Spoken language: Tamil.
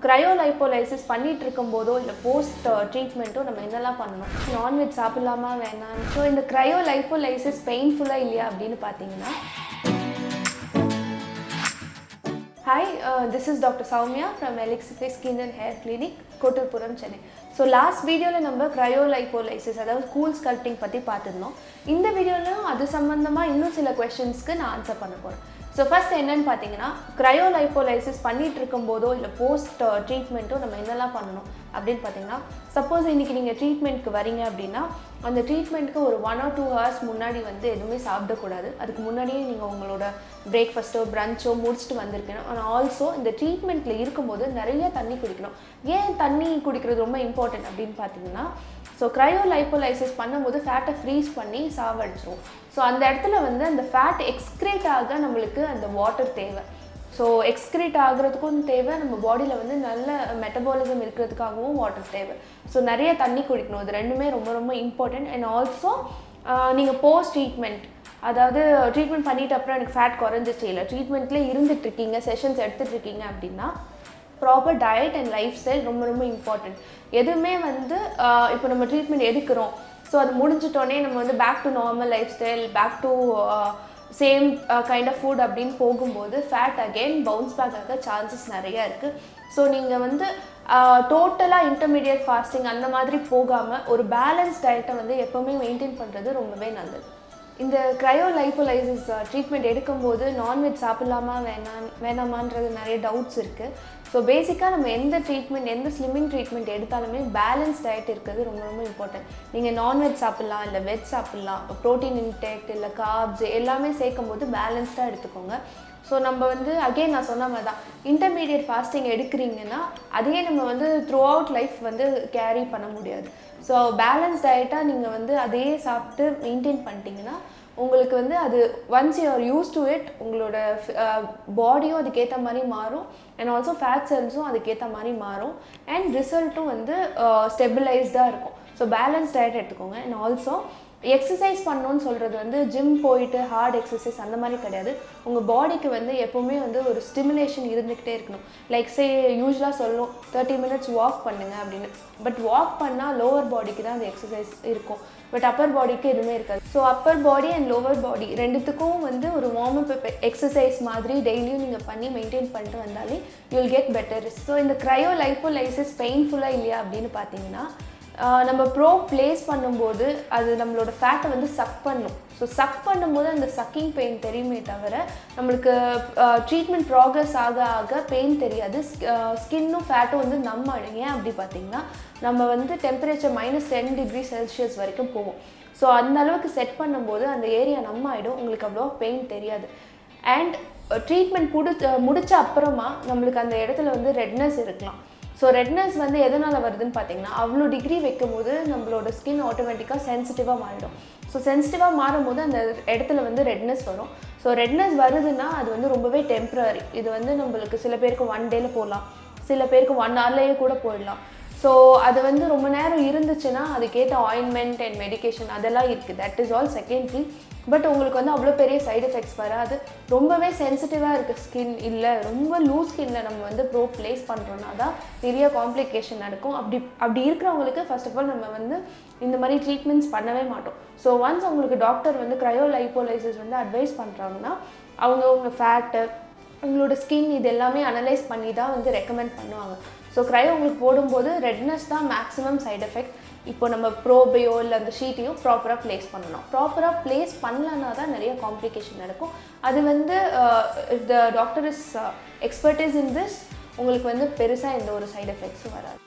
Cryolipolysis பண்ணிட்டு இருக்கும்போதோ இல்ல போஸ்ட் ட்ரீட்மென்ட்டோ நம்ம என்னெல்லாம் பண்ணணும்? நான்வெஜ் சாப்பிடலாமா வேணாம்? ஸோ இந்த Cryolipolysis பெயின்ஃபுல்லா இல்லையா அப்படின்னு பார்த்தீங்கன்னா Hi, this is Dr. Soumya from Elixify Skin and Hair Clinic, Kottuppuram, Chennai. So last video la நம்ம Cryolipolysis அதாவது cool sculpting பத்தி பார்த்திருந்தோம். இந்த வீடியோலயும் அது சம்பந்தமா இன்னும் சில क्वेश्चंस्க்கு நான் ஆன்சர் பண்ண போறேன். So first என்னன்னு பாத்தீங்கன்னா Cryolipolysis பண்ணிட்டு இருக்கும்போதோ இல்ல போஸ்ட் ட்ரீட்மென்ட்டோ நம்ம என்னெல்லாம் பண்ணணும் அப்படினு பாத்தீங்கன்னா சப்போஸ் இன்னைக்கு நீங்க ட்ரீட்மென்ட்க்கு வரீங்க அப்படினா அந்த ட்ரீட்மென்ட்க்கு ஒரு 1 or 2 hours முன்னாடி வந்து எதுவுமே சாப்பிட கூடாது. அதுக்கு முன்னாடியே நீங்க உங்களோட பிரேக்ஃபாஸ்ட்டோ பிரஞ்சோ முடிச்சிட்டு வந்திருக்கணும். and also இந்த ட்ரீட்மென்ட்ல இருக்கும்போது நிறைய தண்ணி குடிக்கணும். ஏன் தண்ணி குடிக்கிறது ரொம்ப இம்பார்ட்டன்ட் அப்படினு பாத்தீங்கன்னா ஸோ Cryolipolysis பண்ணும்போது ஃபேட்டை ஃப்ரீஸ் பண்ணி சாவடிச்சிரும். ஸோ அந்த இடத்துல வந்து அந்த ஃபேட் எக்ஸ்க்ரீட் ஆக நம்மளுக்கு அந்த வாட்டர் தேவை. ஸோ எக்ஸ்க்ரீட் ஆகிறதுக்கும் தேவை, நம்ம பாடியில் வந்து நல்ல மெட்டபாலிசம் இருக்கிறதுக்காகவும் வாட்டர் தேவை. ஸோ நிறைய தண்ணி குடிக்கணும். இது ரெண்டுமே ரொம்ப ரொம்ப இம்பார்ட்டன்ட். அண்ட் ஆல்சோ நீங்கள் போஸ்ட் ட்ரீட்மெண்ட் அதாவது ட்ரீட்மெண்ட் பண்ணிட்டு அப்புறம் எனக்கு ஃபேட் குறைஞ்சிச்சு இல்லை ட்ரீட்மெண்ட்லேயே இருந்துகிட்ருக்கீங்க செஷன்ஸ் எடுத்துகிட்ருக்கீங்க அப்படின்னா proper diet and life style ரொம்ப ரொம்ப இம்பார்ட்டன்ட். எதுவுமே வந்து இப்போ நம்ம ட்ரீட்மெண்ட் எடுக்கிறோம் ஸோ அது முடிஞ்சிட்டோன்னே நம்ம வந்து back to normal lifestyle back to same kind of food அப்படின்னு போகும்போது ஃபேட் அகெயின் பவுன்ஸ் பேக் ஆக சான்சஸ் நிறையா இருக்குது. ஸோ நீங்கள் வந்து டோட்டலாக இன்டர்மீடியட் ஃபாஸ்டிங் அந்த மாதிரி போகாமல் ஒரு பேலன்ஸ் டயட்டை வந்து எப்போவுமே மெயின்டைன் பண்ணுறது ரொம்பவே நல்லது. இந்த Cryolipolysis ட்ரீட்மெண்ட் எடுக்கும்போது நான்வெஜ் சாப்பிடலாமா வேணாமான்றது நிறைய டவுட்ஸ் இருக்குது. ஸோ பேசிக்காக நம்ம எந்த ட்ரீட்மெண்ட் எந்த ஸ்லிம்மிங் ட்ரீட்மெண்ட் எடுத்தாலுமே பேலன்ஸ் டயட் இருக்கிறது ரொம்ப ரொம்ப இம்பார்ட்டன்ட். நீங்கள் நான்வெஜ் சாப்பிட்லாம் இல்லை வெஜ் சாப்பிட்லாம், ப்ரோட்டீன் இன்டேக் இல்லை கார்ப்ஸ் எல்லாமே சேர்க்கும் போது பேலன்ஸ்டாக எடுத்துக்கோங்க. ஸோ நம்ம வந்து அகெயின் நான் சொன்ன மாதிரி தான் இன்டர்மீடியட் ஃபாஸ்டிங் எடுக்கிறீங்கன்னா அதையே நம்ம வந்து த்ரூ அவுட் லைஃப் வந்து கேரி பண்ண முடியாது. ஸோ பேலன்ஸ் டயட்டாக நீங்கள் வந்து அதையே சாப்பிட்டு மெயின்டைன் பண்ணிட்டீங்கன்னா உங்களுக்கு வந்து அது once you are use to it உங்களோட பாடியும் அதுக்கேற்ற மாதிரி மாறும் அண்ட் ஆல்சோ ஃபேட் செல்ஸும் அதுக்கேற்ற மாதிரி மாறும் அண்ட் ரிசல்ட்டும் வந்து ஸ்டெபிளைஸ்டாக இருக்கும். ஸோ பேலன்ஸ் டயட் எடுத்துக்கோங்க. அண்ட் ஆல்சோ எக்ஸசைஸ் பண்ணணும்னு சொல்கிறது வந்து ஜிம் போயிட்டு ஹார்ட் எக்ஸசைஸ் அந்த மாதிரி கிடையாது. உங்கள் பாடிக்கு வந்து எப்போவுமே வந்து ஒரு ஸ்டிமுலேஷன் இருந்துக்கிட்டே இருக்கணும். லைக் சே யூஸ்வலாக சொல்லும் 30 minutes வாக் பண்ணுங்கள் அப்படின்னு. பட் வாக் பண்ணால் லோவர் பாடிக்கு தான் அந்த எக்ஸசைஸ் இருக்கும், பட் அப்பர் பாடிக்கு எதுவுமே இருக்காது. So Appar body and lower body ரெண்டுத்துக்கும் வந்து ஒரு வார்ம் அப் எக்ஸசைஸ் மாதிரி டெய்லியும் நீங்கள் பண்ணி மெயின்டைன் பண்ணிட்டு வந்தாலே you will get better. So இந்த Cryolipolysis பெயின்ஃபுல்லாக இல்லையா அப்படின்னு பார்த்தீங்கன்னா நம்ம ப்ரோப் ப்ளேஸ் பண்ணும்போது அது நம்மளோட ஃபேட்டை வந்து சக் பண்ணும். ஸோ சக் பண்ணும்போது அந்த சக்கிங் பெயின் தெரியுமே தவிர நம்மளுக்கு ட்ரீட்மெண்ட் ப்ராக்ரஸ் ஆக ஆக பெயின் தெரியாது. ஸ்கின்னும் ஃபேட்டும் வந்து நம்ம ஏன் அப்படி பார்த்திங்கன்னா நம்ம வந்து டெம்பரேச்சர் -10 degrees Celsius வரைக்கும் போவோம். ஸோ அந்த அளவுக்கு செட் பண்ணும்போது அந்த ஏரியா நம்ம ஆகிடும், உங்களுக்கு அவ்வளோ பெயின் தெரியாது. அண்ட் ட்ரீட்மெண்ட் முடிச்ச அப்புறமா நம்மளுக்கு அந்த இடத்துல வந்து ரெட்னஸ் இருக்கலாம். ஸோ ரெட்னஸ் வந்து எதனால் வருதுன்னு பார்த்தீங்கன்னா அவ்வளோ டிகிரி வைக்கும் போது நம்மளோட ஸ்கின் ஆட்டோமேட்டிக்காக சென்சிட்டிவாக மாறிடும். ஸோ சென்சிட்டிவாக மாறும்போது அந்த இடத்துல வந்து ரெட்னஸ் வரும். ஸோ ரெட்னஸ் வருதுன்னா அது வந்து ரொம்பவே டெம்ப்ரரி. இது வந்து நம்மளுக்கு சில பேருக்கு 1 day போகலாம், சில பேருக்கு 1 hourலேயே கூட போயிடலாம். ஸோ அது வந்து ரொம்ப நேரம் இருந்துச்சுன்னா அதுக்கேற்ற ஆயின்மெண்ட் அண்ட் மெடிக்கேஷன் அதெல்லாம் இருக்குது. That is all secondary. But உங்களுக்கு வந்து அவ்வளோ பெரிய சைடு எஃபெக்ட்ஸ் வராது. ரொம்பவே சென்சிட்டிவாக இருக்குது ஸ்கின் இல்லை ரொம்ப லூஸ் ஸ்கின்னில் நம்ம வந்து ப்ரோப் ப்ளேஸ் பண்ணுறோன்னா தான் நிறைய காம்ப்ளிகேஷன் நடக்கும். அப்படி இருக்கிறவங்களுக்கு ஃபர்ஸ்ட் ஆஃப் ஆல் நம்ம வந்து இந்த மாதிரி ட்ரீட்மெண்ட்ஸ் பண்ணவே மாட்டோம். ஸோ ஒன்ஸ் உங்களுக்கு டாக்டர் வந்து Cryolipolysis வந்து அட்வைஸ் பண்ணுறாங்கன்னா அவங்க ஃபேட்டு உங்களோட ஸ்கின் இது எல்லாமே அனலைஸ் பண்ணி தான் வந்து ரெக்கமெண்ட் பண்ணுவாங்க. ஸோ க்ரையோ உங்களுக்கு போடும்போது ரெட்னஸ் தான் மேக்ஸிமம் சைட் எஃபெக்ட். இப்போ நம்ம ப்ரோபையோ இல்லை அந்த ஷீட்டையோ ப்ராப்பராக ப்ளேஸ் பண்ணணும். ப்ராப்பராக ப்ளேஸ் பண்ணலன்னா தான் நிறைய காம்ப்ளிகேஷன் நடக்கும். அது வந்து if the doctor is expertise in this உங்களுக்கு வந்து பெருசாக எந்த ஒரு சைட் எஃபெக்ட்ஸும் வராது.